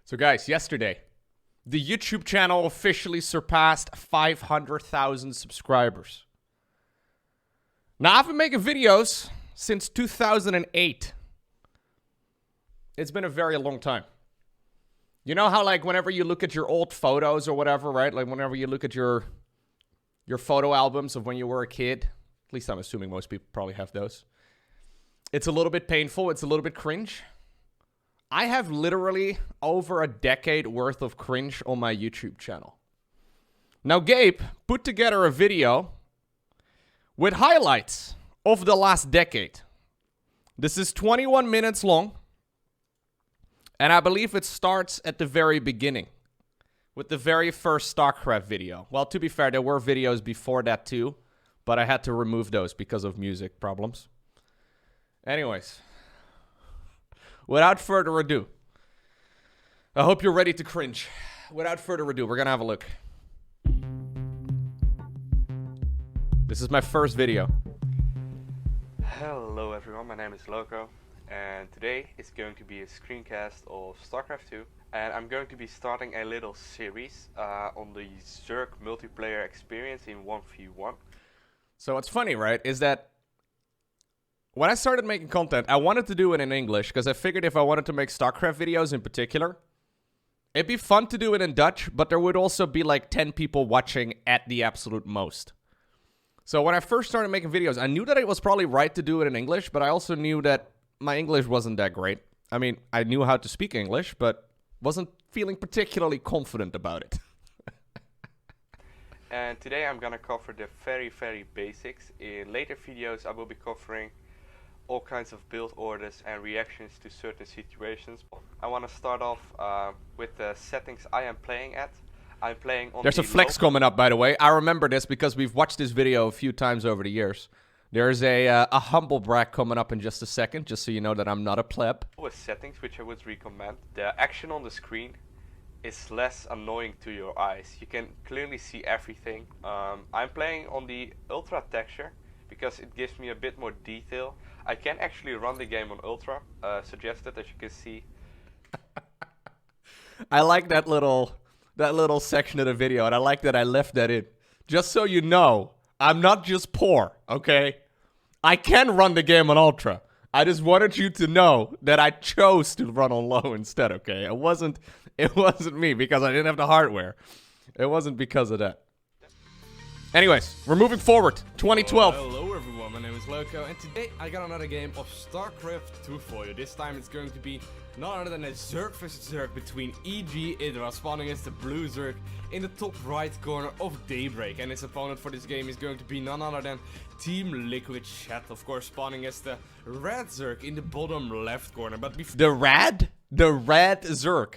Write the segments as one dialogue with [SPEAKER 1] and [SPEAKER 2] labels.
[SPEAKER 1] So guys, yesterday, the YouTube channel officially surpassed 500,000 subscribers. Now, I've been making videos since 2008. It's been a very long time. You know how, like, whenever you look at your old photos or whatever, right? Like, whenever you look at your photo albums of when you were a kid, at least I'm assuming most people probably have those. It's a little bit painful. It's a little bit cringe. I have literally over a decade worth of cringe on my YouTube channel. Now, Gabe put together a video with highlights of the last decade. This is 21 minutes long, and I believe it starts at the very beginning with the very first StarCraft video. Well, to be fair, there were videos before that too, but I had to remove those because of music problems. Anyways, without further ado, I hope you're ready to cringe. Without further ado, we're gonna have a look. This is my first video.
[SPEAKER 2] Hello everyone, my name is Lowko, and today is going to be a screencast of StarCraft 2, and I'm going to be starting a little series on the Zerg multiplayer experience in 1v1.
[SPEAKER 1] So what's funny, right, is that when I started making content, I wanted to do it in English because I figured if I wanted to make StarCraft videos in particular, it'd be fun to do it in Dutch, but there would also be like 10 people watching at the absolute most. So when I first started making videos, I knew that it was probably right to do it in English, but I also knew that my English wasn't that great. I mean, I knew how to speak English, but wasn't feeling particularly confident about it.
[SPEAKER 2] And today I'm gonna cover the very basics. In later videos I will be covering all kinds of build orders and reactions to certain situations. I want to start off with the settings I am playing at. I'm playing on
[SPEAKER 1] There's a flex coming up, by the way. I remember this because we've watched this video a few times over the years. There's a humble brag coming up in just a second, just so you know that I'm not a pleb.
[SPEAKER 2] With settings, which I would recommend. The action on the screen is less annoying to your eyes. You can clearly see everything. I'm playing on the ultra texture because it gives me a bit more detail. I can actually run the game on ultra, suggested, as you can see.
[SPEAKER 1] I like that little section of the video, and I like that I left that in. Just so you know, I'm not just poor, okay? I can run the game on ultra. I just wanted you to know that I chose to run on low instead, okay? It wasn't me because I didn't have the hardware. It wasn't because of that. Anyways, we're moving forward. 2012.
[SPEAKER 3] Hello everyone, my name is Lowko, and today I got another game of StarCraft 2 for you. This time it's going to be none other than a Zerg vs Zerg between EG Idra spawning as the blue Zerg in the top right corner of Daybreak, and his opponent for this game is going to be none other than Team Liquid Chat, of course, spawning as the red Zerg in the bottom left corner. But
[SPEAKER 1] The red Zerg.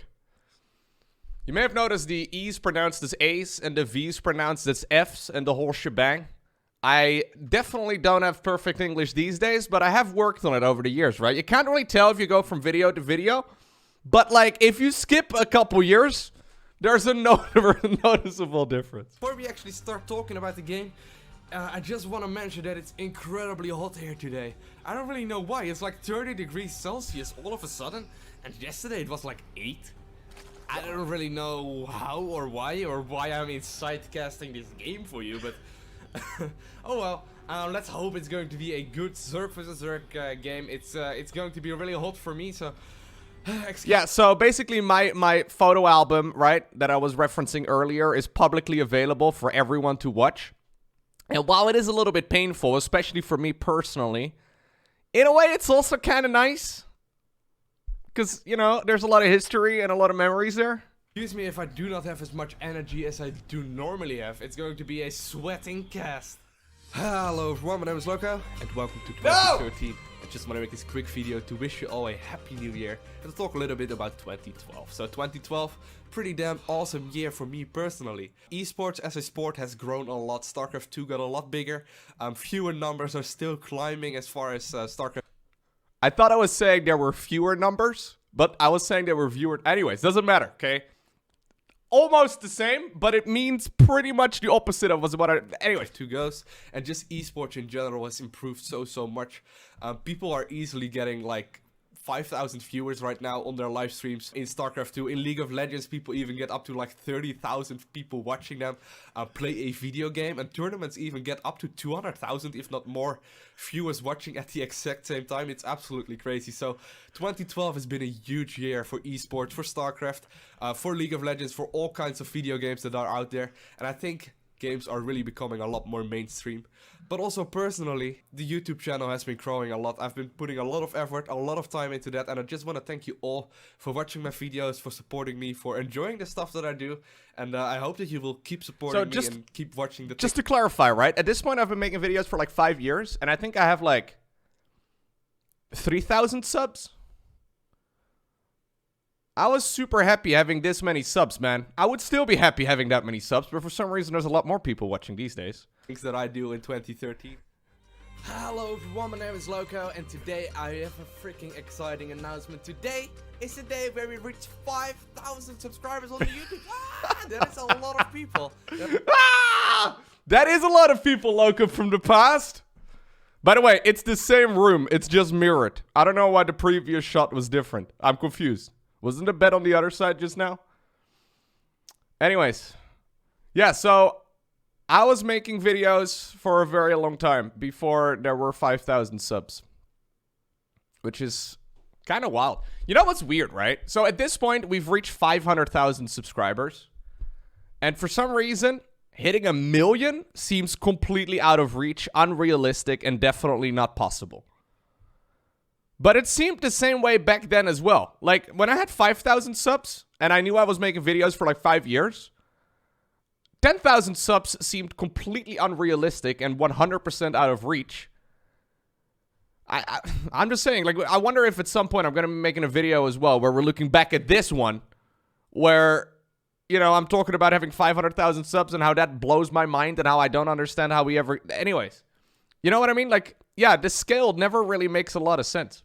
[SPEAKER 1] You may have noticed the E's pronounced as A's and the V's pronounced as F's and the whole shebang. I definitely don't have perfect English these days, but I have worked on it over the years, right? You can't really tell if you go from video to video, but like if you skip a couple years, there's a noticeable difference.
[SPEAKER 3] before we actually start talking about the game, I just want to mention that it's incredibly hot here today. I don't really know why. It's like 30 degrees Celsius all of a sudden, and yesterday it was like 8. I don't really know how or why I'm inside casting this game for you, but oh well. Let's hope it's going to be a good Zerg vs Zerg game. It's going to be really hot for me, so
[SPEAKER 1] yeah, so basically my photo album, right, that I was referencing earlier is publicly available for everyone to watch. And while it is a little bit painful, especially for me personally, in a way it's also kind of nice. Because, you know, there's a lot of history and a lot of memories there.
[SPEAKER 3] Excuse me if I do not have as much energy as I do normally have. It's going to be a sweating cast. Hello everyone, my name is Lowko, and welcome to 2013. I just want to make this quick video to wish you all a happy new year and to talk a little bit about 2012. So 2012, pretty damn awesome year for me personally. Esports as a sport has grown a lot. StarCraft 2 got a lot bigger. Fewer numbers are still climbing as far as StarCraft.
[SPEAKER 1] I thought I was saying there were fewer numbers, but I was saying there were fewer. Anyways, doesn't matter, okay? Almost the same, but it means pretty much the opposite of what I... Anyways,
[SPEAKER 3] 2 goes, and just esports in general has improved so much. People are easily getting like 5,000 viewers right now on their live streams in StarCraft 2. In League of Legends, people even get up to like 30,000 people watching them play a video game. And tournaments even get up to 200,000, if not more, viewers watching at the exact same time. It's absolutely crazy. So 2012 has been a huge year for esports, for StarCraft, for League of Legends, for all kinds of video games that are out there. And I think games are really becoming a lot more mainstream. But also personally, the YouTube channel has been growing a lot. I've been putting a lot of effort, a lot of time into that, and I just want to thank you all for watching my videos, for supporting me, for enjoying the stuff that I do, and I hope that you will keep supporting me and keep watching the
[SPEAKER 1] Just to clarify, right? At this point, I've been making videos for like 5 years, and I think I have like 3,000 subs. I was super happy having this many subs, man. I would still be happy having that many subs, but for some reason there's a lot more people watching these days.
[SPEAKER 3] Things that I do in 2013. Hello everyone, my name is Lowko, and today I have a freaking exciting announcement. Today is the day where we reach 5,000 subscribers on the YouTube. That is a lot of people.
[SPEAKER 1] That is a lot of people, Lowko, from the past. By the way, it's the same room, it's just mirrored. I don't know why the previous shot was different. I'm confused. Wasn't the bed on the other side just now? Anyways. Yeah, so I was making videos for a very long time before there were 5,000 subs. Which is kind of wild. You know what's weird, right? So at this point, we've reached 500,000 subscribers. And for some reason, hitting 1 million seems completely out of reach, unrealistic, and definitely not possible. But it seemed the same way back then as well. Like, when I had 5,000 subs, and I knew I was making videos for like 5 years, 10,000 subs seemed completely unrealistic and 100% out of reach. I'm just saying, like, I wonder if at some point I'm going to be making a video as well where we're looking back at this one, where, you know, I'm talking about having 500,000 subs and how that blows my mind and how I don't understand how we ever... Anyways, you know what I mean? Like, yeah, the scale never really makes a lot of sense.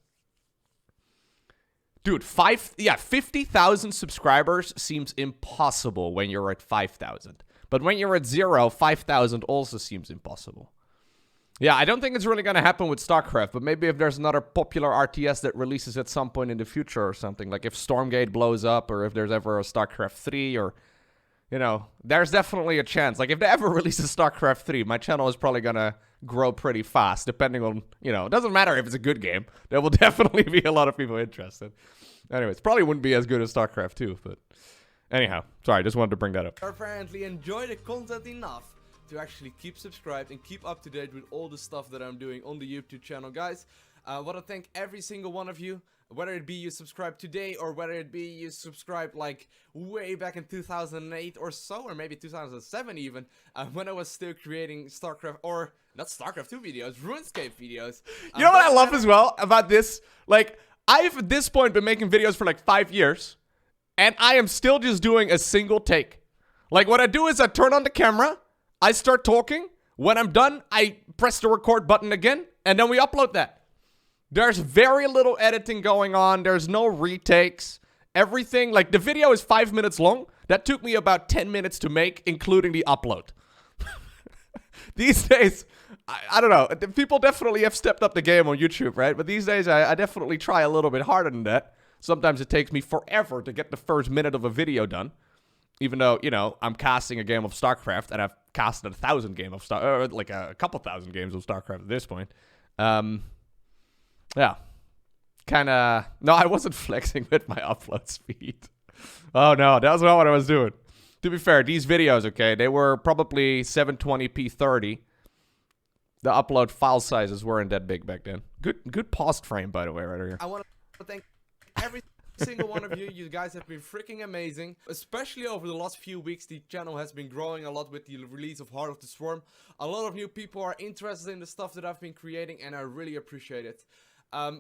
[SPEAKER 1] Dude, 50,000 subscribers seems impossible when you're at 5,000. But when you're at 0, 5,000 also seems impossible. Yeah, I don't think it's really going to happen with StarCraft, but maybe if there's another popular RTS that releases at some point in the future or something, like if Stormgate blows up or if there's ever a StarCraft 3 or, you know, there's definitely a chance. Like if they ever release a StarCraft 3, my channel is probably going to grow pretty fast, depending on, you know, it doesn't matter if it's a good game. There will definitely be a lot of people interested. Anyways, probably wouldn't be as good as StarCraft 2, but anyhow, sorry, just wanted to bring that up.
[SPEAKER 3] Apparently enjoy the content enough to actually keep subscribed and keep up to date with all the stuff that I'm doing on the YouTube channel, guys. I want to thank every single one of you, whether it be you subscribed today or whether it be you subscribed like way back in 2008 or so, or maybe 2007 even, when I was still creating StarCraft, or not StarCraft 2 videos, RuneScape videos.
[SPEAKER 1] You know what I love as well about this? Like, I've at this point been making videos for like 5 years, and I am still just doing a single take. Like, what I do is I turn on the camera, I start talking, when I'm done, I press the record button again, and then we upload that. There's very little editing going on, there's no retakes, everything, like the video is 5 minutes long, that took me about 10 minutes to make, including the upload. These days, I don't know, people definitely have stepped up the game on YouTube, right? But these days, I definitely try a little bit harder than that. Sometimes it takes me forever to get the first minute of a video done. Even though, you know, I'm casting a game of StarCraft, and I've casted 1,000 games of like a couple thousand games of StarCraft at this point. Yeah. Kinda... No, I wasn't flexing with my upload speed. Oh, no, that was not what I was doing. To be fair, these videos, okay, they were probably 720p 30. The upload file sizes weren't that big back then. Good paused frame, by the way, right here.
[SPEAKER 3] I want to thank every single one of you. You guys have been freaking amazing. Especially over the last few weeks, the channel has been growing a lot with the release of Heart of the Swarm. A lot of new people are interested in the stuff that I've been creating, and I really appreciate it.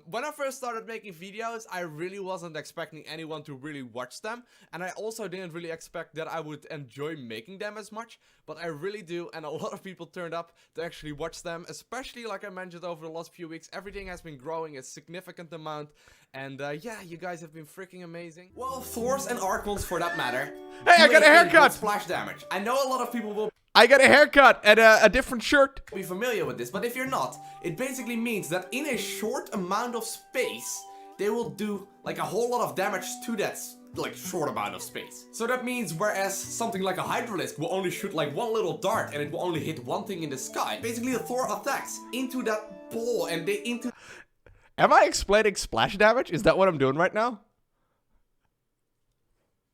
[SPEAKER 3] When I first started making videos, I really wasn't expecting anyone to really watch them, and I also didn't really expect that I would enjoy making them as much, but I really do, and a lot of people turned up to actually watch them, especially like I mentioned over the last few weeks. Everything has been growing a significant amount, and yeah, you guys have been freaking amazing. Well, Thors and Archons for that matter.
[SPEAKER 1] Hey, I got a haircut!
[SPEAKER 3] Splash damage. I know a lot of people will
[SPEAKER 1] I got a haircut and a different shirt.
[SPEAKER 3] be familiar with this, but if you're not, it basically means that in a short amount of space, they will do like a whole lot of damage to that like short amount of space. So that means whereas something like a Hydralisk will only shoot like one little dart and it will only hit one thing in the sky, basically the Thor attacks into that ball and they into...
[SPEAKER 1] Am I explaining splash damage? Is that what I'm doing right now?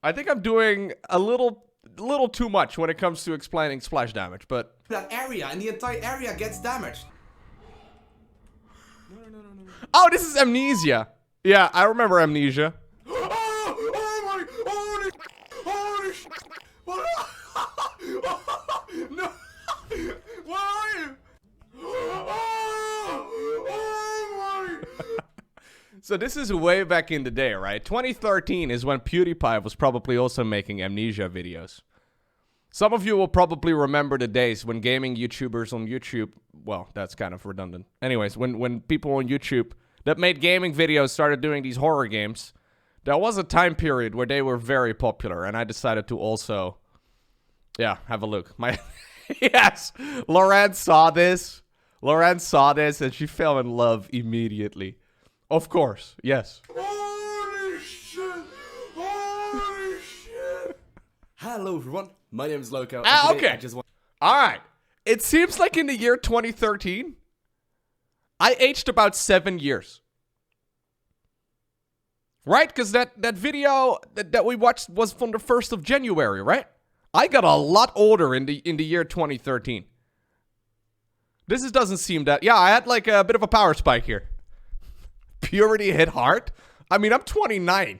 [SPEAKER 1] I think I'm doing a little too much when it comes to explaining splash damage, but...
[SPEAKER 3] that area, and the entire area gets damaged. No.
[SPEAKER 1] Oh, this is Amnesia. Yeah, I remember Amnesia.
[SPEAKER 3] No! Where are you?
[SPEAKER 1] So this is way back in the day, right? 2013 is when PewDiePie was probably also making Amnesia videos. Some of you will probably remember the days when gaming YouTubers on YouTube... Well, that's kind of redundant. Anyways, when people on YouTube that made gaming videos started doing these horror games, there was a time period where they were very popular, and I decided to also... Yeah, have a look. Yes, Lauren saw this. Lauren saw this, and she fell in love immediately. Of course, yes.
[SPEAKER 3] Holy shit! Holy shit! Hello everyone, my name is Lowko.
[SPEAKER 1] Okay. Alright. It seems like in the year 2013, I aged about 7 years. Right? Because that video that we watched was from the 1st of January, right? I got a lot older in the year 2013. This doesn't seem that... Yeah, I had like a bit of a power spike here. Puberty hit hard? I mean, I'm 29.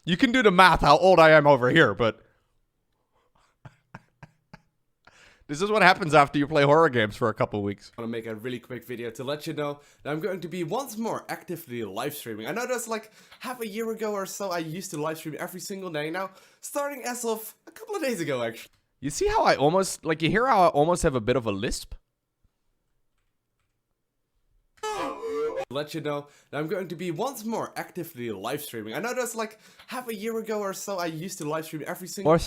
[SPEAKER 1] You can do the math how old I am over here, but... This is what happens after you play horror games for a couple weeks.
[SPEAKER 3] I want to make a really quick video to let you know that I'm going to be once more actively live streaming. I know that's like half a year ago or so I used to live stream every single day. Now, starting as of a couple of days ago actually.
[SPEAKER 1] You see how I almost... Like, you hear how I almost have a bit of a lisp?
[SPEAKER 3] Let you know that I'm going to be once more actively live streaming. I know that's like half a year ago or so I used to live stream every single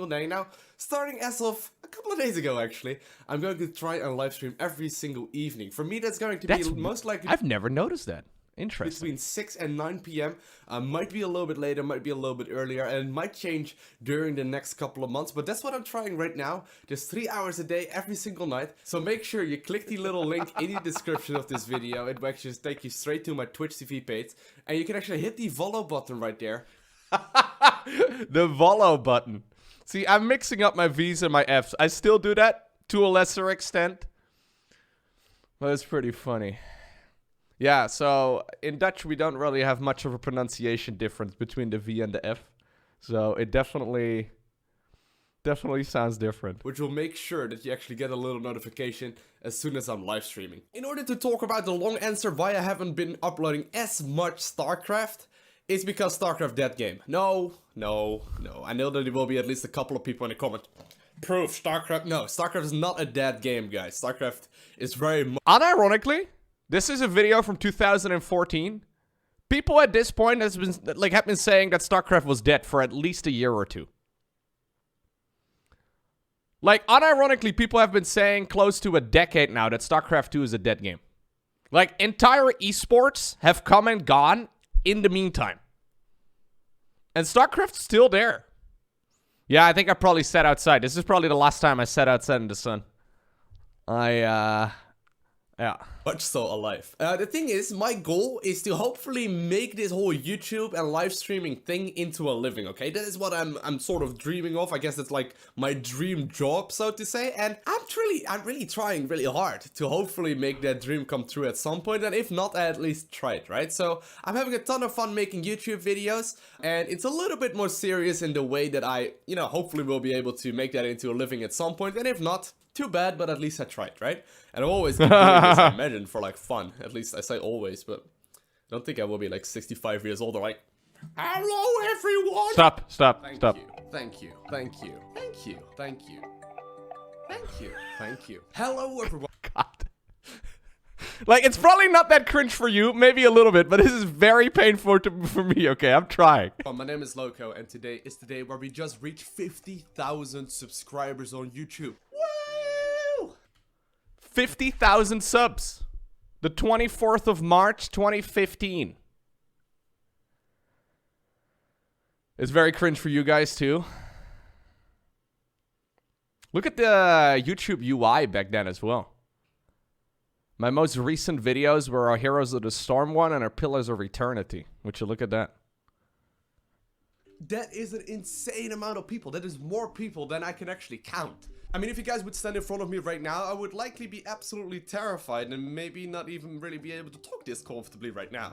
[SPEAKER 3] day. Now, starting as of a couple of days ago actually, I'm going to try and live stream every single evening. For me, that's going to be most likely...
[SPEAKER 1] I've never noticed that. Interesting.
[SPEAKER 3] Between 6 and 9 p.m. Might be a little bit later, might be a little bit earlier, and it might change during the next couple of months, but that's what I'm trying right now. Just 3 hours a day, every single night. So make sure you click the little link in the description of this video. It will actually just take you straight to my Twitch TV page, and you can actually hit the follow button right there.
[SPEAKER 1] The follow button. See, I'm mixing up my V's and my F's. I still do that to a lesser extent, but it's pretty funny. Yeah, so in Dutch we don't really have much of a pronunciation difference between the V and the F. So it definitely sounds different.
[SPEAKER 3] Which will make sure that you actually get a little notification as soon as I'm live streaming. In order to talk about the long answer why I haven't been uploading as much StarCraft, it's because StarCraft dead game. No. I know that there will be at least a couple of people in the comment. Proof, StarCraft. No, StarCraft is not a dead game, guys. StarCraft is very much...
[SPEAKER 1] Unironically, this is a video from 2014. People at this point have been saying that StarCraft was dead for at least a year or two. Like, unironically, people have been saying close to a decade now that StarCraft 2 is a dead game. Like, entire esports have come and gone in the meantime. And StarCraft's still there. Yeah, I think I probably sat outside. This is probably the last time I sat outside in the sun. Yeah.
[SPEAKER 3] Much so alive. The thing is, my goal is to hopefully make this whole YouTube and live streaming thing into a living, okay? That is what I'm sort of dreaming of. I guess it's like my dream job, so to say. And I'm really trying really hard to hopefully make that dream come true at some point. And if not, I at least try it, right? So I'm having a ton of fun making YouTube videos. And it's a little bit more serious in the way that I, hopefully will be able to make that into a living at some point. And if not, too bad, but at least I tried, right? And I've always been doing this, I imagine, for like fun. At least I say always, but I don't think I will be like 65 years old or like, hello everyone!
[SPEAKER 1] Stop.
[SPEAKER 3] Thank you. Hello everyone.
[SPEAKER 1] God. Like, it's probably not that cringe for you, maybe a little bit, but this is very painful for me, okay? I'm trying.
[SPEAKER 3] My name is Lowko, and today is the day where we just reached 50,000 subscribers on YouTube.
[SPEAKER 1] 50,000 subs. The 24th of March, 2015. It's very cringe for you guys too. Look at the YouTube UI back then as well. My most recent videos were our Heroes of the Storm one and our Pillars of Eternity. Would you look at that?
[SPEAKER 3] That is an insane amount of people. That is more people than I can actually count. I mean, if you guys would stand in front of me right now, I would likely be absolutely terrified and maybe not even really be able to talk this comfortably right now.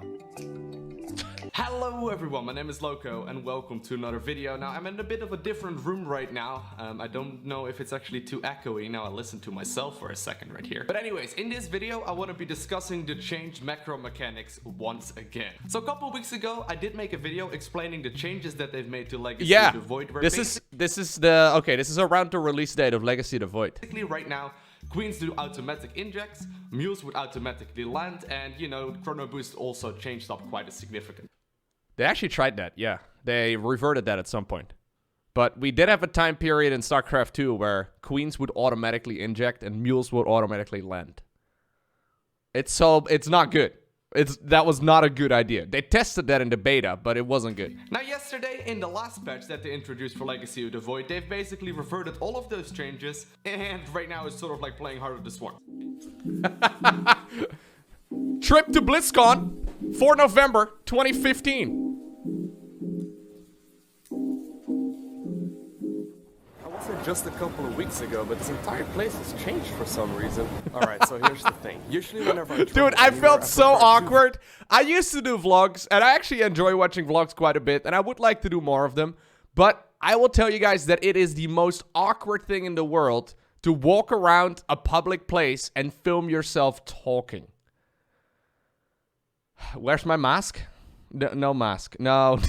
[SPEAKER 3] Hello everyone, my name is Lowko and welcome to another video. Now, I'm in a bit of a different room right now. I don't know if it's actually too echoey. Now I listen to myself for a second right here. But anyways, in this video, I want to be discussing the changed macro mechanics once again. So a couple of weeks ago, I did make a video explaining the changes that they've made to Legacy of the Void.
[SPEAKER 1] This is around the release date of Legacy of the Void.
[SPEAKER 3] Basically, right now, Queens do automatic injects, Mules would automatically land, and you know, Chrono Boost also changed up quite a significant.
[SPEAKER 1] They actually tried that, yeah. They reverted that at some point. But we did have a time period in StarCraft 2 where Queens would automatically inject and Mules would automatically land. It's not good. That was not a good idea. They tested that in the beta, but it wasn't good.
[SPEAKER 3] Now yesterday, in the last patch that they introduced for Legacy of the Void, they've basically reverted all of those changes, and right now it's sort of like playing Heart of the Swarm.
[SPEAKER 1] Trip to BlizzCon, 4 November 2015.
[SPEAKER 4] Just a couple of weeks ago, but this entire place has changed for some reason. Alright, so here's the thing. Usually whenever I
[SPEAKER 1] Dude, I felt so awkward. I used to do vlogs, and I actually enjoy watching vlogs quite a bit, and I would like to do more of them. But I will tell you guys that it is the most awkward thing in the world to walk around a public place and film yourself talking. Where's my mask? No mask. No.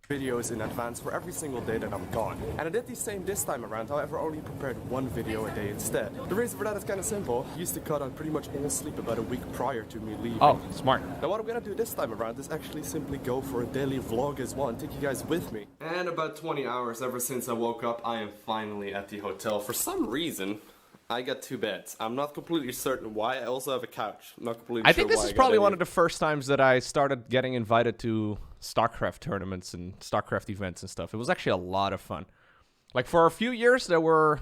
[SPEAKER 4] videos in advance for every single day that I'm gone. And I did the same this time around, however, only prepared one video a day instead. The reason for that is kind of simple. I used to cut on pretty much all sleep about a week prior to me leaving.
[SPEAKER 1] Oh, smart.
[SPEAKER 4] Now what I'm gonna do this time around is actually simply go for a daily vlog as well and take you guys with me.
[SPEAKER 3] And about 20 hours ever since I woke up, I am finally at the hotel. For some reason, I got 2 beds. I'm not completely certain why. I also have a couch. I'm not completely sure
[SPEAKER 1] I think this
[SPEAKER 3] why
[SPEAKER 1] is
[SPEAKER 3] I got
[SPEAKER 1] probably
[SPEAKER 3] any.
[SPEAKER 1] one of the first times that I started getting invited to StarCraft tournaments and StarCraft events and stuff. It was actually a lot of fun. Like, for a few years, there were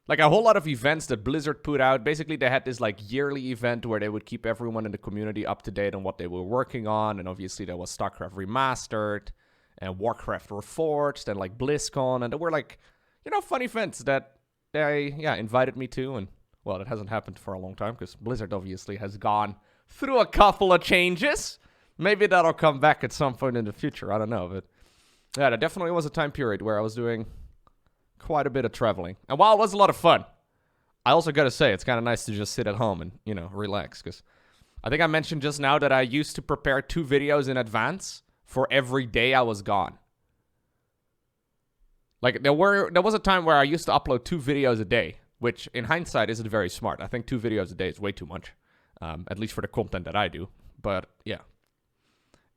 [SPEAKER 1] like a whole lot of events that Blizzard put out. Basically, they had this like yearly event where they would keep everyone in the community up to date on what they were working on. And obviously, there was StarCraft Remastered and Warcraft Reforged and like BlizzCon. And there were like, you know, fun events that they, invited me to. And, well, it hasn't happened for a long time because Blizzard obviously has gone through a couple of changes. Maybe that'll come back at some point in the future. I don't know. But, yeah, there definitely was a time period where I was doing quite a bit of traveling. And while it was a lot of fun, I also got to say, it's kind of nice to just sit at home and, you know, relax. Because I think I mentioned just now that I used to prepare 2 videos in advance for every day I was gone. Like, there was a time where I used to upload 2 videos a day, which in hindsight isn't very smart. I think 2 videos a day is way too much, at least for the content that I do. But, yeah.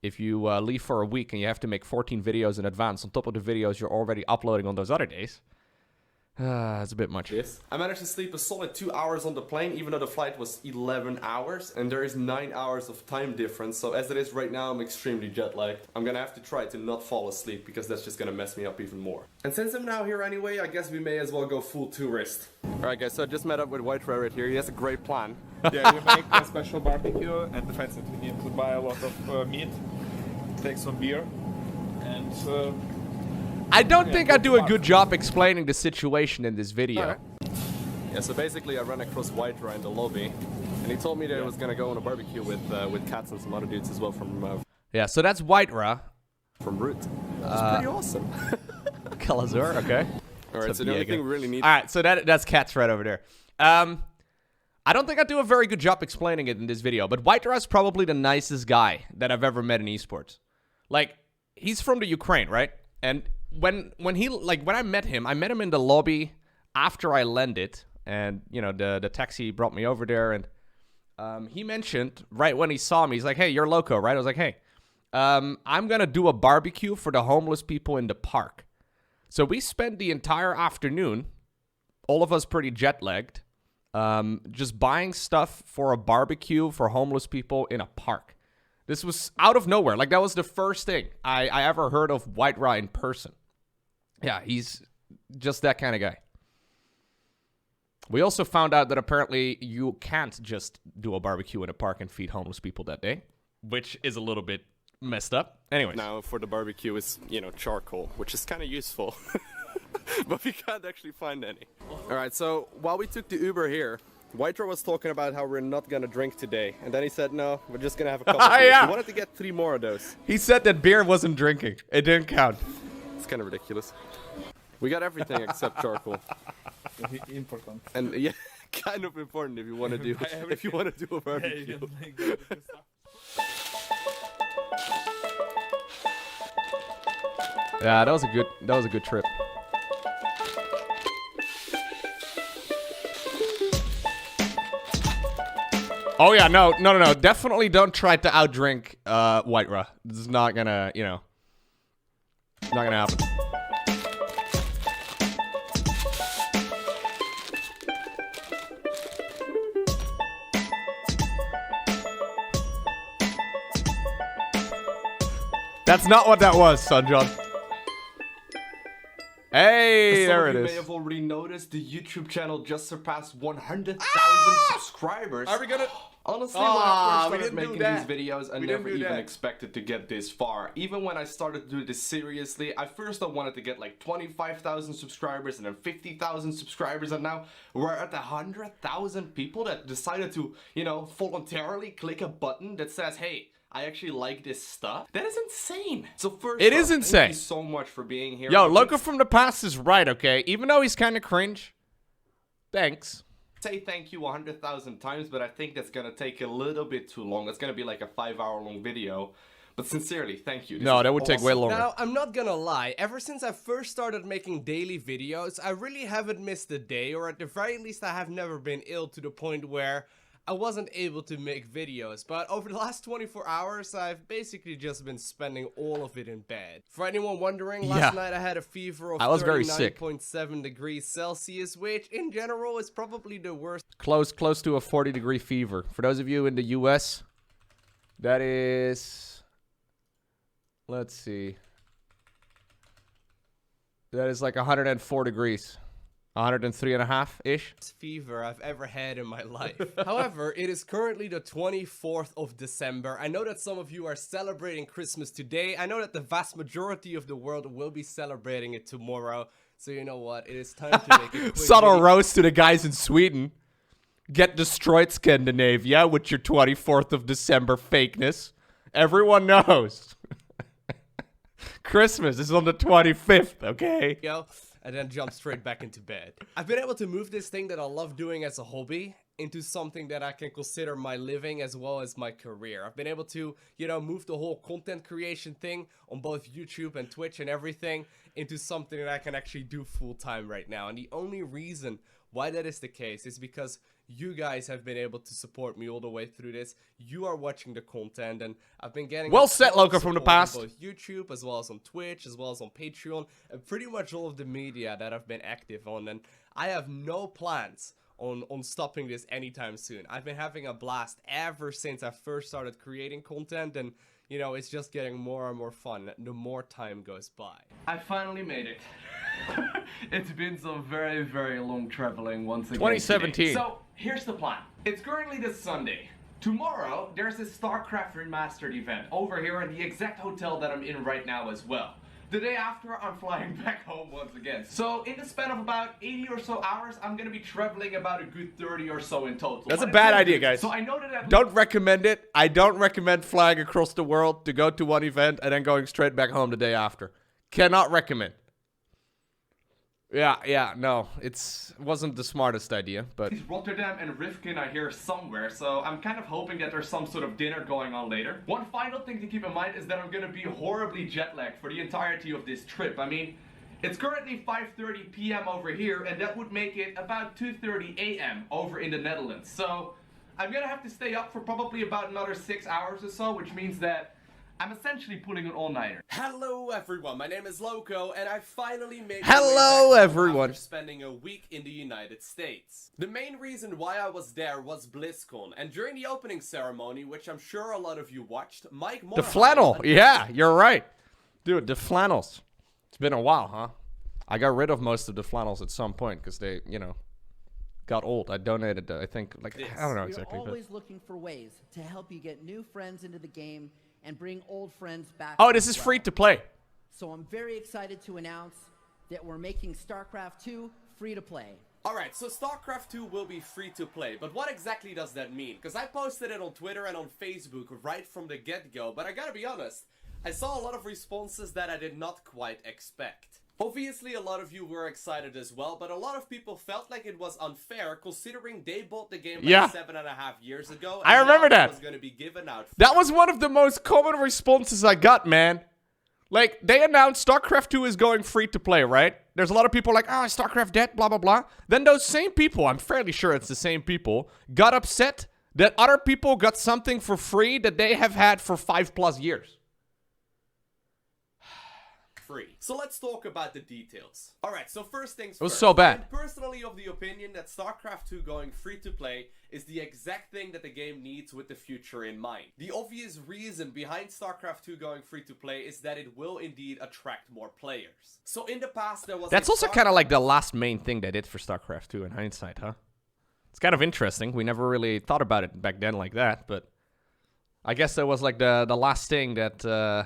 [SPEAKER 1] If you leave for a week and you have to make 14 videos in advance on top of the videos you're already uploading on those other days, it's a bit much.
[SPEAKER 3] Yes. I managed to sleep a solid 2 hours on the plane, even though the flight was 11 hours, and there is 9 hours of time difference. So as it is right now, I'm extremely jet lagged. I'm gonna have to try to not fall asleep because that's just gonna mess me up even more. And since I'm now here anyway, I guess we may as well go full tourist.
[SPEAKER 4] Alright guys, so I just met up with White Rabbit here. He has a great plan.
[SPEAKER 5] Yeah, we make a special barbecue, and the fact that we need to buy a lot of meat, take some beer, and
[SPEAKER 1] I don't think I do a
[SPEAKER 5] go
[SPEAKER 1] good job explaining the situation in this video.
[SPEAKER 4] Alright. Yeah, so basically I ran across White Rabbit in the lobby, and he told me that he was gonna go on a barbecue with Cats and some other dudes as well from
[SPEAKER 1] Yeah, so that's Whitera.
[SPEAKER 4] Root. It's pretty awesome.
[SPEAKER 1] Kalazur, okay.
[SPEAKER 4] Alright, so the only thing we really need.
[SPEAKER 1] Alright, so that's Cat's right over there. I don't think I do a very good job explaining it in this video, but Whitera is probably the nicest guy that I've ever met in esports. Like, he's from the Ukraine, right? And when I met him in the lobby after I landed, and you know, the taxi brought me over there, and he mentioned right when he saw me, he's like, "Hey, you're Lowko, right?" I was like, "Hey, I'm gonna do a barbecue for the homeless people in the park." So we spent the entire afternoon, all of us pretty jet lagged, just buying stuff for a barbecue for homeless people in a park. This was out of nowhere. Like, that was the first thing I ever heard of White in person. Yeah, he's just that kind of guy. We also found out that apparently you can't just do a barbecue in a park and feed homeless people that day, which is a little bit messed up. Anyways.
[SPEAKER 4] Now for the barbecue is, you know, charcoal, which is kind of useful. But we can't actually find any. Alright, so while we took the Uber here, Whiter was talking about how we're not gonna drink today. And then he said, no, we're just gonna have a couple of
[SPEAKER 1] Yeah.
[SPEAKER 4] He wanted to get 3 more of those.
[SPEAKER 1] He said that beer wasn't drinking. It didn't count.
[SPEAKER 4] It's kind of ridiculous. We got everything except charcoal.
[SPEAKER 5] Important.
[SPEAKER 4] And yeah, kind of important if you want to do a barbecue.
[SPEAKER 1] Yeah, that was a good trip. Oh yeah, no. Definitely don't try to outdrink White Ra. This is not gonna, not gonna happen. That's not what that was, Sunjohn. Hey, there it
[SPEAKER 3] You
[SPEAKER 1] is.
[SPEAKER 3] may have already noticed the YouTube channel just surpassed 100,000 subscribers.
[SPEAKER 1] Are we gonna?
[SPEAKER 3] Honestly, when I
[SPEAKER 1] we
[SPEAKER 3] first started
[SPEAKER 1] didn't do
[SPEAKER 3] making
[SPEAKER 1] that.
[SPEAKER 3] these videos, I
[SPEAKER 1] We
[SPEAKER 3] never
[SPEAKER 1] didn't do
[SPEAKER 3] even
[SPEAKER 1] that.
[SPEAKER 3] expected to get this far. Even when I started to do this seriously, I first wanted to get like 25,000 subscribers and then 50,000 subscribers, and now we're at 100,000 people that decided to, voluntarily click a button that says, hey, I actually like this stuff. That is insane. So first
[SPEAKER 1] It
[SPEAKER 3] off,
[SPEAKER 1] is
[SPEAKER 3] thank
[SPEAKER 1] insane.
[SPEAKER 3] you so much for being here.
[SPEAKER 1] Yo,
[SPEAKER 3] I
[SPEAKER 1] Lowko
[SPEAKER 3] would
[SPEAKER 1] from the past is right, okay? Even though he's kind of cringe. Thanks.
[SPEAKER 3] say thank you 100,000 times, but I think that's gonna take a little bit too long. It's gonna be like a 5-hour long video. But sincerely, thank you. This
[SPEAKER 1] No,
[SPEAKER 3] is
[SPEAKER 1] that would take way
[SPEAKER 3] awesome.
[SPEAKER 1] longer.
[SPEAKER 6] Now, I'm not gonna lie, ever since I first started making daily videos, I really haven't missed a day, or at the very least I have never been ill to the point where I wasn't able to make videos. But over the last 24 hours, I've basically just been spending all of it in bed. For anyone wondering, last night I had a fever of
[SPEAKER 1] I was very sick.
[SPEAKER 6] 39.7 degrees Celsius, which in general is probably the worst.
[SPEAKER 1] Close to a 40-degree fever. For those of you in the US, that is... Let's see. That is like 104 degrees. 103.5-ish.
[SPEAKER 6] Fever I've ever had in my life. However, it is currently the 24th of December. I know that some of you are celebrating Christmas today. I know that the vast majority of the world will be celebrating it tomorrow. So you know what? It is time to make a quick
[SPEAKER 1] Subtle
[SPEAKER 6] video.
[SPEAKER 1] roast to the guys in Sweden. Get destroyed, Scandinavia, with your 24th of December fakeness. Everyone knows. Christmas is on the 25th, okay?
[SPEAKER 6] And then jump straight back into bed. I've been able to move this thing that I love doing as a hobby into something that I can consider my living as well as my career. I've been able to, move the whole content creation thing on both YouTube and Twitch and everything into something that I can actually do full time right now. And the only reason why that is the case is because you guys have been able to support me all the way through this. You are watching the content, and I've been getting
[SPEAKER 1] Well
[SPEAKER 6] a
[SPEAKER 1] said,
[SPEAKER 6] ton of
[SPEAKER 1] Lowko from the
[SPEAKER 6] support on
[SPEAKER 1] past.
[SPEAKER 6] both YouTube as well as on Twitch as well as on Patreon and pretty much all of the media that I've been active on, and I have no plans on stopping this anytime soon. I've been having a blast ever since I first started creating content, and it's just getting more and more fun the more time goes by. I finally made it. It's been some very, very long traveling once again.
[SPEAKER 1] 2017.
[SPEAKER 6] Today. So, here's the plan. It's currently this Sunday. Tomorrow, there's this StarCraft remastered event over here in the exact hotel that I'm in right now as well. The day after, I'm flying back home once again. So, in the span of about 80 or so hours, I'm gonna be traveling about a good 30 or so in total.
[SPEAKER 1] That's a
[SPEAKER 6] But
[SPEAKER 1] bad
[SPEAKER 6] it's all
[SPEAKER 1] idea,
[SPEAKER 6] good.
[SPEAKER 1] guys.
[SPEAKER 6] So I know that
[SPEAKER 1] Don't recommend it. I don't recommend flying across the world to go to one event and then going straight back home the day after. Cannot recommend. Yeah, no. It wasn't the smartest idea, but...
[SPEAKER 6] Rotterdam and Rifkin are here somewhere, so I'm kind of hoping that there's some sort of dinner going on later. One final thing to keep in mind is that I'm gonna be horribly jet lagged for the entirety of this trip. I mean, it's currently 5:30 p.m. over here, and that would make it about 2:30 a.m. over in the Netherlands. So I'm gonna have to stay up for probably about another 6 hours or so, which means that
[SPEAKER 3] I'm essentially pulling an all-nighter.
[SPEAKER 6] Hello everyone, my name is Lowko, and I finally made
[SPEAKER 1] Hello,
[SPEAKER 6] my way back
[SPEAKER 1] everyone.
[SPEAKER 6] after spending a week in the United States. The main reason why I was there was BlizzCon, and during the opening ceremony, which I'm sure a lot of you watched, Mike
[SPEAKER 1] The
[SPEAKER 6] Monahan
[SPEAKER 1] flannel.
[SPEAKER 6] announced-
[SPEAKER 1] Yeah, you're right. Dude, the flannels. It's been a while, huh? I got rid of most of the flannels at some point because they, you know, got old. I donated, I think, like, I don't know exactly.
[SPEAKER 7] We're
[SPEAKER 1] But...
[SPEAKER 7] always looking for ways to help you get new friends into the game and bring old friends back.
[SPEAKER 1] Oh, this
[SPEAKER 7] as
[SPEAKER 1] is
[SPEAKER 7] well.
[SPEAKER 1] free to play.
[SPEAKER 7] So I'm very excited to announce that we're making StarCraft 2 free to play.
[SPEAKER 6] Alright, so StarCraft 2 will be free to play, but what exactly does that mean? Because I posted it on Twitter and on Facebook right from the get-go, but I gotta be honest, I saw a lot of responses that I did not quite expect. Obviously, a lot of you were excited as well, but a lot of people felt like it was unfair considering they bought the game like 7.5 years ago.
[SPEAKER 1] I
[SPEAKER 6] and
[SPEAKER 1] remember
[SPEAKER 6] now
[SPEAKER 1] that.
[SPEAKER 6] It was going to be given out.
[SPEAKER 1] That was one of the most common responses I got, man. Like, they announced StarCraft 2 is going free to play, right? There's a lot of people like, oh, StarCraft dead, blah, blah, blah. Then those same people, I'm fairly sure it's the same people, got upset that other people got something for free that they have had for 5+ years.
[SPEAKER 6] Free. So let's talk about the details. Alright, so first things first.
[SPEAKER 1] It was so bad.
[SPEAKER 6] I'm personally of the opinion that StarCraft 2 going free to play is the exact thing that the game needs with the future in mind. The obvious reason behind StarCraft 2 going free to play is that it will indeed attract more players. So in the past there was
[SPEAKER 1] That's also kind of like the last main thing they did for StarCraft 2 in hindsight, huh? It's kind of interesting. We never really thought about it back then like that, but I guess that was like the last thing that...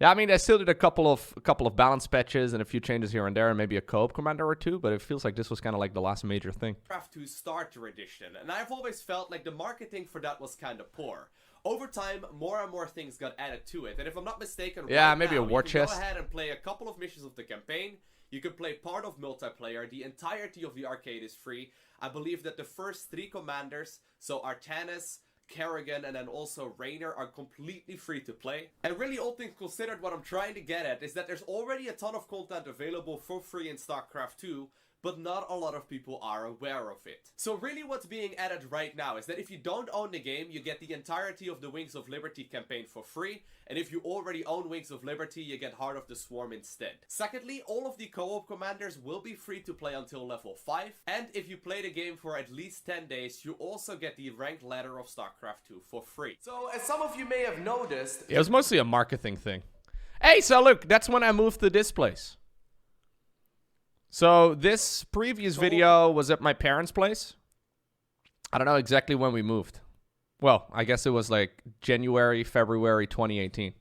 [SPEAKER 1] Yeah, I mean, they still did a couple of balance patches and a few changes here and there, and maybe a co-op commander or two, but it feels like this was kind of like the last major thing.
[SPEAKER 6] StarCraft 2 Starter Edition, and I've always felt like the marketing for that was kind of poor. Over time, more and more things got added to it, and if I'm not mistaken,
[SPEAKER 1] Yeah,
[SPEAKER 6] right
[SPEAKER 1] maybe
[SPEAKER 6] now,
[SPEAKER 1] a war
[SPEAKER 6] you can
[SPEAKER 1] chest.
[SPEAKER 6] go ahead and play a couple of missions of the campaign. You can play part of multiplayer. The entirety of the arcade is free. I believe that the first 3 commanders, so Artanis, Kerrigan, and then also Raynor, are completely free to play. And really, all things considered, what I'm trying to get at is that there's already a ton of content available for free in StarCraft 2, but not a lot of people are aware of it. So really what's being added right now is that if you don't own the game, you get the entirety of the Wings of Liberty campaign for free, and if you already own Wings of Liberty, you get Heart of the Swarm instead. Secondly, all of the co-op commanders will be free to play until level 5, and if you play the game for at least 10 days, you also get the ranked ladder of StarCraft 2 for free. So as some of you may have noticed...
[SPEAKER 1] It was mostly a marketing thing. Hey, so look, that's when I moved to this place. So this previous video was at my parents' place. I don't know exactly when we moved. Well, I guess it was like January, February 2018.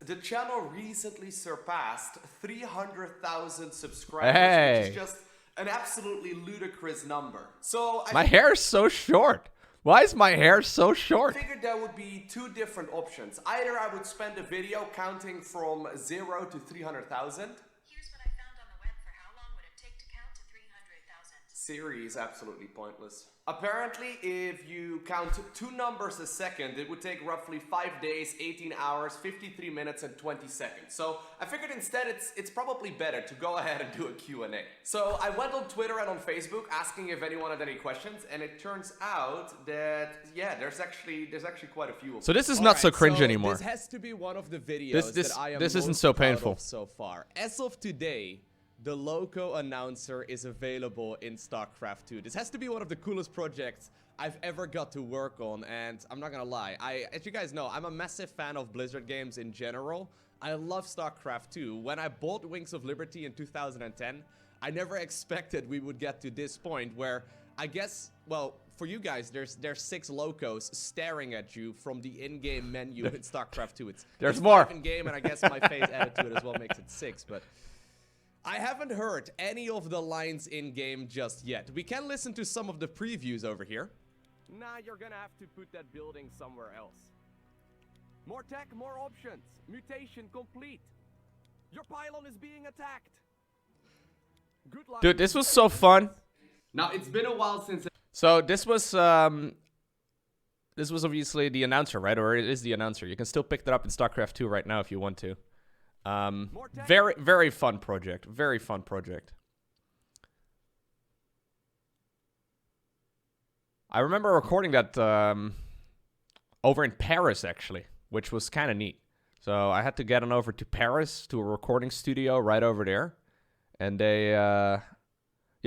[SPEAKER 6] The channel recently surpassed 300,000 subscribers,
[SPEAKER 1] Hey.
[SPEAKER 6] which is just an absolutely ludicrous number. So
[SPEAKER 1] My hair's so short. Why is my hair so short?
[SPEAKER 6] I figured there would be 2 different options. Either I would spend a video counting from 0 to 300,000.
[SPEAKER 8] Here's what I found on the web for how long would it take to count to 300,000.
[SPEAKER 6] Siri is absolutely pointless. Apparently, if you count 2 numbers a second, it would take roughly 5 days, 18 hours, 53 minutes, and 20 seconds. So I figured instead it's probably better to go ahead and do a Q&A. So I went on Twitter and on Facebook asking if anyone had any questions, and it turns out that, yeah, there's actually quite a few of them.
[SPEAKER 1] So this is not so cringe anymore.
[SPEAKER 6] This has to be one of the videos
[SPEAKER 1] This
[SPEAKER 6] that I am
[SPEAKER 1] isn't
[SPEAKER 6] most
[SPEAKER 1] so
[SPEAKER 6] proud
[SPEAKER 1] painful.
[SPEAKER 6] of so far. As of today, the Lowko announcer is available in StarCraft 2. This has to be one of the coolest projects I've ever got to work on, and I'm not gonna lie, as you guys know, I'm a massive fan of Blizzard games in general. I love StarCraft 2. When I bought Wings of Liberty in 2010, I never expected we would get to this point where, I guess, well, for you guys, there's 6 Lowkos staring at you from the in-game menu in StarCraft 2.
[SPEAKER 1] There's
[SPEAKER 6] it's
[SPEAKER 1] more.
[SPEAKER 6] 5 in-game, and I guess my face added to it as well makes it 6, but... I haven't heard any of the lines in-game just yet. We can listen to some of the previews over here.
[SPEAKER 4] Nah, you're gonna have to put that building somewhere else. More tech, more options. Mutation complete. Your pylon is being attacked. Good luck.
[SPEAKER 1] Dude, this was so fun.
[SPEAKER 3] Now, it's been a while since...
[SPEAKER 1] So this was obviously the announcer, right? Or it is the announcer. You can still pick that up in StarCraft 2 right now if you want to. Very, very fun project. Very fun project. I remember recording that over in Paris, actually, which was kind of neat. So I had to get on over to Paris to a recording studio right over there. And they, yeah,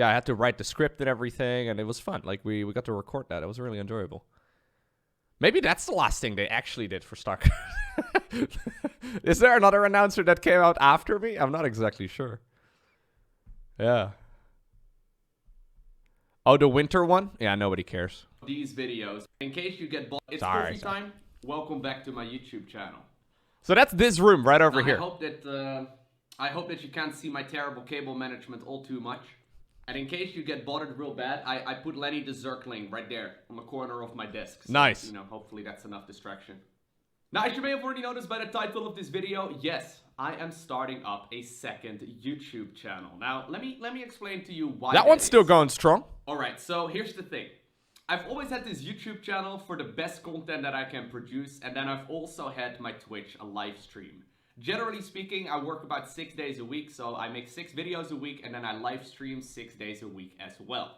[SPEAKER 1] I had to write the script and everything, and it was fun. Like, we got to record that. It was really enjoyable. Maybe that's the last thing they actually did for StarCraft. Is there another announcer that came out after me? I'm not exactly sure. Yeah. Oh, the winter one? Yeah, nobody cares.
[SPEAKER 6] These videos. In case you get bored, it's
[SPEAKER 1] Sorry,
[SPEAKER 6] coffee time. Welcome back to my YouTube channel.
[SPEAKER 1] So that's this room right over
[SPEAKER 6] Now,
[SPEAKER 1] here.
[SPEAKER 6] I hope that you can't see my terrible cable management all too much. And in case you get bothered real bad, I put Lenny the Zerkling right there on the corner of my desk. So,
[SPEAKER 1] Nice.
[SPEAKER 6] You know, hopefully that's enough distraction. Now, as you may have already noticed by the title of this video, yes, I am starting up a second YouTube channel. Now, let me explain to you why
[SPEAKER 1] That one's still
[SPEAKER 6] is.
[SPEAKER 1] going strong.
[SPEAKER 6] Alright, so here's the thing. I've always had this YouTube channel for the best content that I can produce, and then I've also had my Twitch, a live stream. Generally speaking, I work about 6 days a week, so I make 6 videos a week, and then I live stream 6 days a week as well.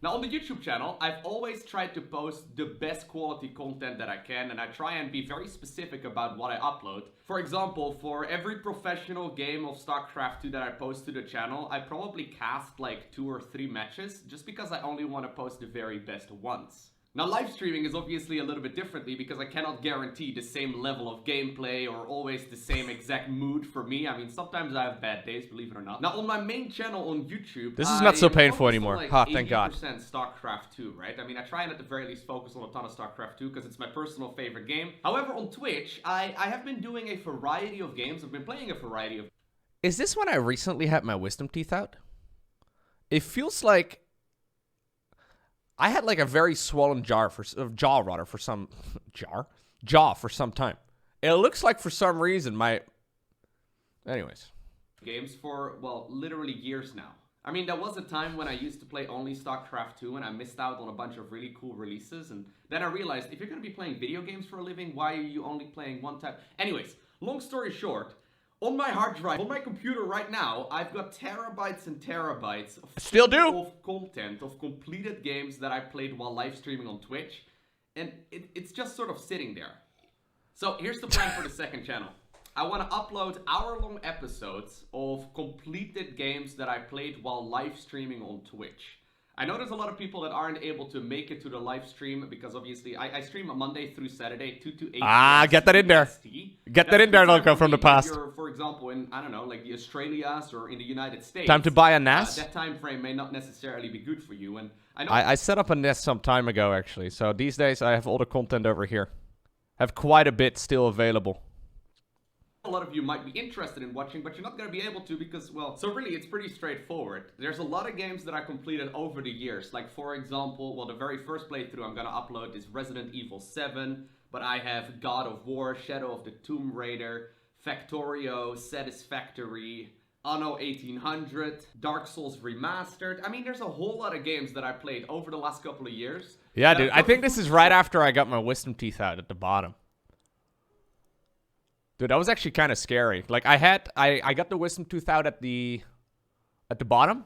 [SPEAKER 6] Now on the YouTube channel, I've always tried to post the best quality content that I can, and I try and be very specific about what I upload. For example, for every professional game of StarCraft 2 that I post to the channel, I probably cast like 2 or 3 matches, just because I only want to post the very best ones. Now live streaming is obviously a little bit differently because I cannot guarantee the same level of gameplay or always the same exact mood for me. I mean, sometimes I have bad days, believe it or not. Now on my main channel on YouTube,
[SPEAKER 1] This is not so
[SPEAKER 6] I am
[SPEAKER 1] painful
[SPEAKER 6] focused
[SPEAKER 1] anymore.
[SPEAKER 6] on, like,
[SPEAKER 1] Ha, thank God.
[SPEAKER 6] 80% StarCraft 2, right? I mean, I try and at the very least focus on a ton of StarCraft 2 because it's my personal favorite game. However, on Twitch, I have been doing a variety of games. I've been playing a variety of...
[SPEAKER 1] Is this when I recently had my wisdom teeth out? It feels like I had like a very swollen jaw for some time. It looks like for some reason anyways.
[SPEAKER 6] Games for, well, literally years now. I mean, there was a time when I used to play only StarCraft 2 and I missed out on a bunch of really cool releases, and then I realized if you're going to be playing video games for a living, why are you only playing one type? Anyways, long story short, on my hard drive, on my computer right now, I've got terabytes and terabytes of content, of completed games that I played while live streaming on Twitch, and it's just sort of sitting there. So here's the plan for the second channel. I want to upload hour-long episodes of completed games that I played while live streaming on Twitch. I know there's a lot of people that aren't able to make it to the live stream because obviously I stream Monday through Saturday, 2 to 8
[SPEAKER 1] get that in there. Get that in there, Lowko, from the past.
[SPEAKER 6] If you're, for example, in, I don't know, like the Australias or in the United States.
[SPEAKER 1] Time to buy a NAS?
[SPEAKER 6] That time frame may not necessarily be good for you. And I know
[SPEAKER 1] I set up a nest some time ago, actually. So these days I have all the content over here. Have quite a bit still available.
[SPEAKER 6] a lot of you might be interested in watching, but you're not going to be able to because, well, so really it's pretty straightforward. There's a lot of games that I completed over the years. Like, for example, well, the very first playthrough I'm going to upload is Resident Evil 7, but I have God of War, Shadow of the Tomb Raider, Factorio, Satisfactory, Anno 1800, Dark Souls Remastered. I mean, there's a whole lot of games that I played over the last couple of years.
[SPEAKER 1] Yeah, dude, I think this is right after I got my wisdom teeth out at the bottom. Dude, that was actually kind of scary. Like, I got the wisdom tooth out at the bottom,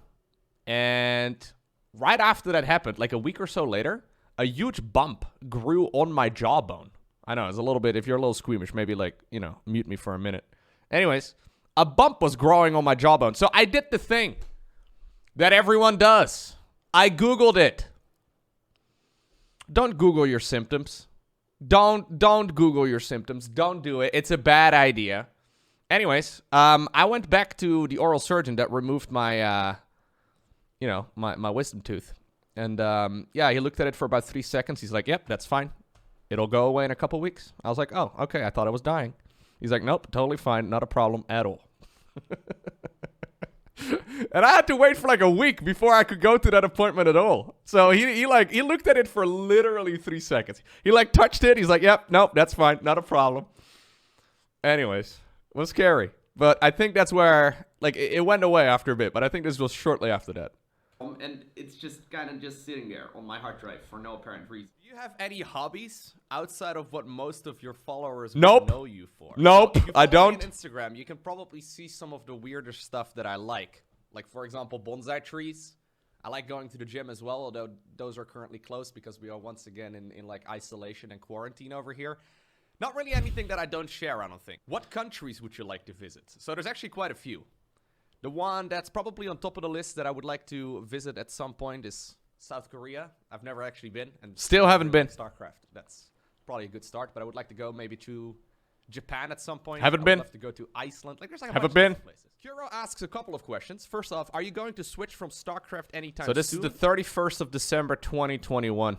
[SPEAKER 1] and right after that happened, like a week or so later, a huge bump grew on my jawbone. I know, it's a little bit, if you're a little squeamish, maybe, like, you know, mute me for a minute. Anyways, a bump was growing on my jawbone. So I did the thing that everyone does. I Googled it. Don't Google your symptoms. Don't Google your symptoms. Don't do it. It's a bad idea. Anyways, I went back to the oral surgeon that removed my, my wisdom tooth. And, yeah, he looked at it for about 3 seconds. He's like, yep, that's fine. It'll go away in a couple weeks. I was like, oh, okay, I thought I was dying. He's like, nope, totally fine. Not a problem at all. And I had to wait for like a week before I could go to that appointment at all. So he looked at it for literally 3 seconds. He like touched it. He's like, yep, nope, that's fine. Not a problem. Anyways, it was scary. But I think that's where, like, it went away after a bit. But I think this was shortly after that.
[SPEAKER 6] And it's just kind of just sitting there on my hard drive for no apparent reason.
[SPEAKER 1] Do you have any hobbies outside of what most of your followers know you for? Nope, If you I follow me don't. on Instagram, you can probably see some of the weirder stuff that I like. Like, for example, bonsai trees. I like going to the gym as well, although those are currently closed because we are once again in like isolation and quarantine over here. Not really anything that I don't share, I don't think. What countries would you like to visit? So there's actually quite a few. The one that's probably on top of the list that I would like to visit at some point is South Korea. I've never actually been. And
[SPEAKER 3] Still haven't been.
[SPEAKER 1] StarCraft. That's probably a good start, but I would like to go maybe to Japan at some point.
[SPEAKER 3] Haven't
[SPEAKER 1] I
[SPEAKER 3] been.
[SPEAKER 1] would love to go to Iceland. Like, there's like a
[SPEAKER 3] Haven't
[SPEAKER 1] bunch of
[SPEAKER 3] been.
[SPEAKER 1] different places. Kuro asks a couple of questions. First off, are you going to switch from StarCraft anytime
[SPEAKER 3] So this
[SPEAKER 1] soon?
[SPEAKER 3] is the 31st of December 2021.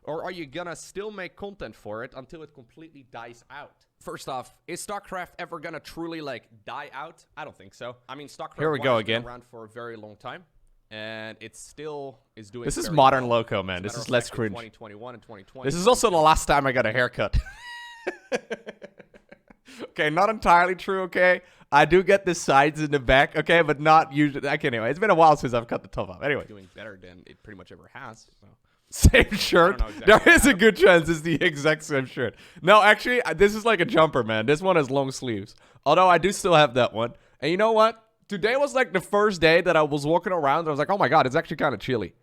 [SPEAKER 1] Or are you gonna still make content for it until it completely dies out? First off, is StarCraft ever gonna truly, like, die out? I don't think so. I mean, StarCraft
[SPEAKER 3] Here we
[SPEAKER 1] 1
[SPEAKER 3] go
[SPEAKER 1] has been
[SPEAKER 3] again.
[SPEAKER 1] around for a very long time. And it still is doing
[SPEAKER 3] This is
[SPEAKER 1] very
[SPEAKER 3] modern
[SPEAKER 1] well.
[SPEAKER 3] Lowko, man.
[SPEAKER 1] As a
[SPEAKER 3] This
[SPEAKER 1] matter
[SPEAKER 3] is
[SPEAKER 1] of
[SPEAKER 3] less
[SPEAKER 1] fact, in
[SPEAKER 3] cringe.
[SPEAKER 1] 2021 and 2020.
[SPEAKER 3] This is also the last time I got a haircut. Okay, not entirely true, okay? I do get the sides in the back, okay? But not usually. Okay, anyway, it's been a while since I've cut the top off. Anyway.
[SPEAKER 1] doing better than it pretty much ever has. So.
[SPEAKER 3] Same shirt.
[SPEAKER 1] know exactly
[SPEAKER 3] There is a good chance it's the exact same shirt. No, actually, this is like a jumper, man. This one has long sleeves. Although I do still have that one. And you know what? Today was like the first day that I was walking around. I was like, oh my god, it's actually kind of chilly.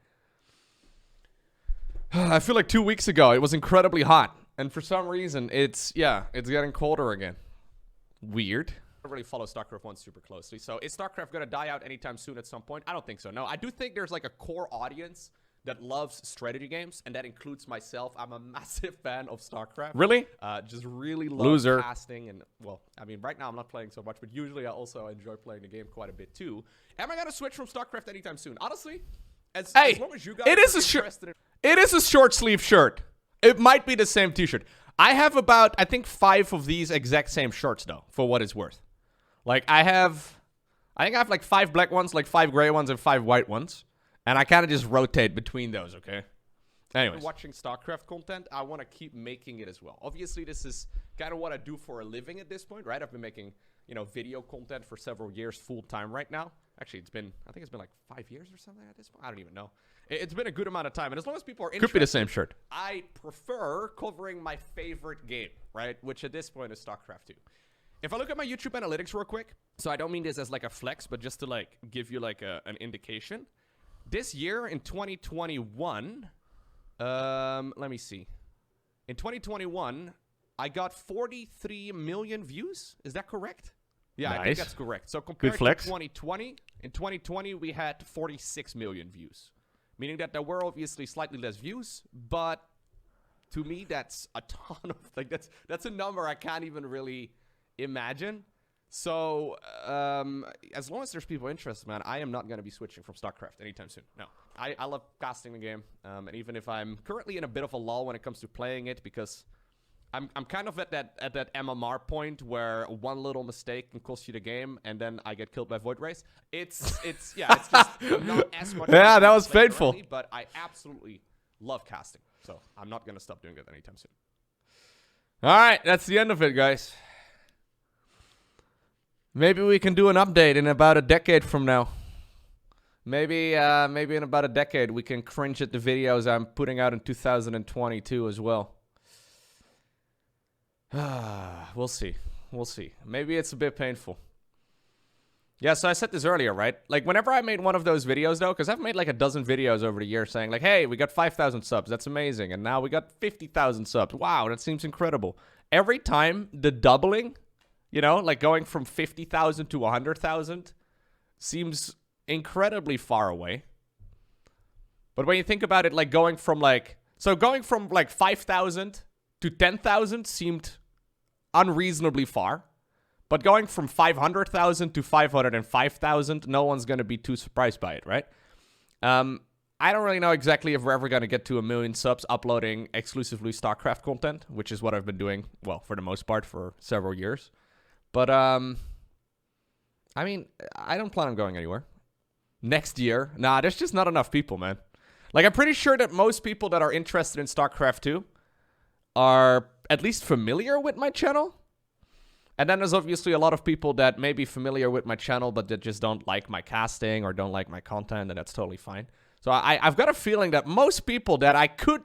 [SPEAKER 3] I feel like 2 weeks ago, it was incredibly hot. And for some reason, it's getting colder again. Weird.
[SPEAKER 1] I don't really follow StarCraft 1 super closely. So is StarCraft gonna die out anytime soon at some point? I don't think so. No, I do think there's like a core audience that loves strategy games, and that includes myself. I'm a massive fan of StarCraft.
[SPEAKER 3] Really?
[SPEAKER 1] Just really love
[SPEAKER 3] Loser.
[SPEAKER 1] casting, and well, I mean, right now I'm not playing so much, but usually I also enjoy playing the game quite a bit too. Am I gonna switch from StarCraft anytime soon? Honestly, as long as you guys
[SPEAKER 3] it is
[SPEAKER 1] are
[SPEAKER 3] a shirt.
[SPEAKER 1] interested in
[SPEAKER 3] It is a short sleeve shirt. It might be the same t-shirt. I have about, I think, 5 of these exact same shirts though, for what it's worth. Like I think I have like 5 black ones, like 5 gray ones, and 5 white ones. And I kind of just rotate between those, okay? Anyways.
[SPEAKER 1] watching StarCraft content, I want to keep making it as well. Obviously, this is kind of what I do for a living at this point, right? I've been making, video content for several years full time right now. Actually, I think it's been like 5 years or something at this point. I don't even know. It's been a good amount of time. And as long as people are interested,
[SPEAKER 3] Could be the same shirt.
[SPEAKER 1] I prefer covering my favorite game, right? Which at this point is StarCraft 2. If I look at my YouTube analytics real quick, so I don't mean this as like a flex, but just to like give you like an indication. This year, in 2021, let me see. In 2021, I got 43 million views. Is that correct? Yeah, I think
[SPEAKER 3] Nice.
[SPEAKER 1] that's correct. So compared to
[SPEAKER 3] flex.
[SPEAKER 1] 2020, in 2020, we had 46 million views. Meaning that there were obviously slightly less views, but to me, that's a ton of, like, that's a number I can't even really imagine. So, as long as there's people interested, man, I am not going to be switching from StarCraft anytime soon. No. I love casting the game, and even if I'm currently in a bit of a lull when it comes to playing it, because I'm kind of at that MMR point where one little mistake can cost you the game, and then I get killed by Void Race. It's just not as much.
[SPEAKER 3] Yeah, that was
[SPEAKER 1] playing
[SPEAKER 3] painful.
[SPEAKER 1] currently, but I absolutely love casting, so I'm not going to stop doing that anytime soon.
[SPEAKER 3] All right, that's the end of it, guys. Maybe we can do an update in about a decade from now. Maybe in about a decade we can cringe at the videos I'm putting out in 2022 as well. We'll see. We'll see. Maybe it's a bit painful. Yeah, so I said this earlier, right? Like, whenever I made one of those videos, though, because I've made like a dozen videos over the years saying, like, hey, we got 5,000 subs. That's amazing. And now we got 50,000 subs. Wow, that seems incredible. Every time the doubling, like going from 50,000 to 100,000 seems incredibly far away. But when you think about it, like going from like 5,000 to 10,000 seemed unreasonably far. But going from 500,000 to 505,000, no one's going to be too surprised by it, right? I don't really know exactly if we're ever going to get to 1 million subs uploading exclusively StarCraft content, which is what I've been doing, well, for the most part, for several years. But, I mean, I don't plan on going anywhere. Next year, nah, there's just not enough people, man. Like, I'm pretty sure that most people that are interested in StarCraft 2 are at least familiar with my channel. And then there's obviously a lot of people that may be familiar with my channel, but that just don't like my casting or don't like my content, and that's totally fine. So I've got a feeling that most people that I could,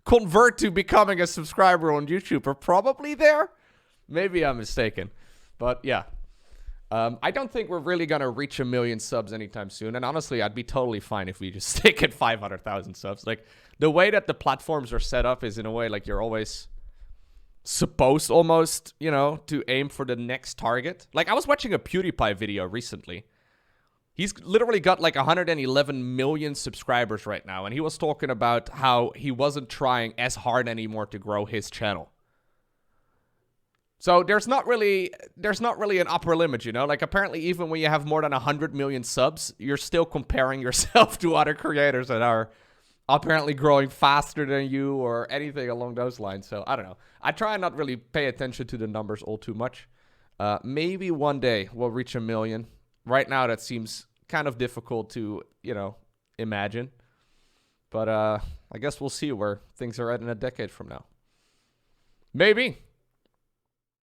[SPEAKER 3] convert to becoming a subscriber on YouTube are probably there. Maybe I'm mistaken. But yeah.
[SPEAKER 1] I don't think we're really going to reach 1 million subs anytime soon. And honestly, I'd be totally fine if we just stick at 500,000 subs. Like, the way that the platforms are set up is in a way like you're always supposed almost, you know, to aim for the next target. Like, I was watching a PewDiePie video recently. He's literally got like 111 million subscribers right now. And he was talking about how he wasn't trying as hard anymore to grow his channel. So there's not really an upper limit, you know? Like, apparently even when you have more than 100 million subs, you're still comparing yourself to other creators that are apparently growing faster than you or anything along those lines. So I don't know. I try and not really pay attention to the numbers all too much. Maybe one day we'll reach 1 million. Right now that seems kind of difficult to, you know, imagine. But I guess we'll see where things are at in a decade from now. Maybe.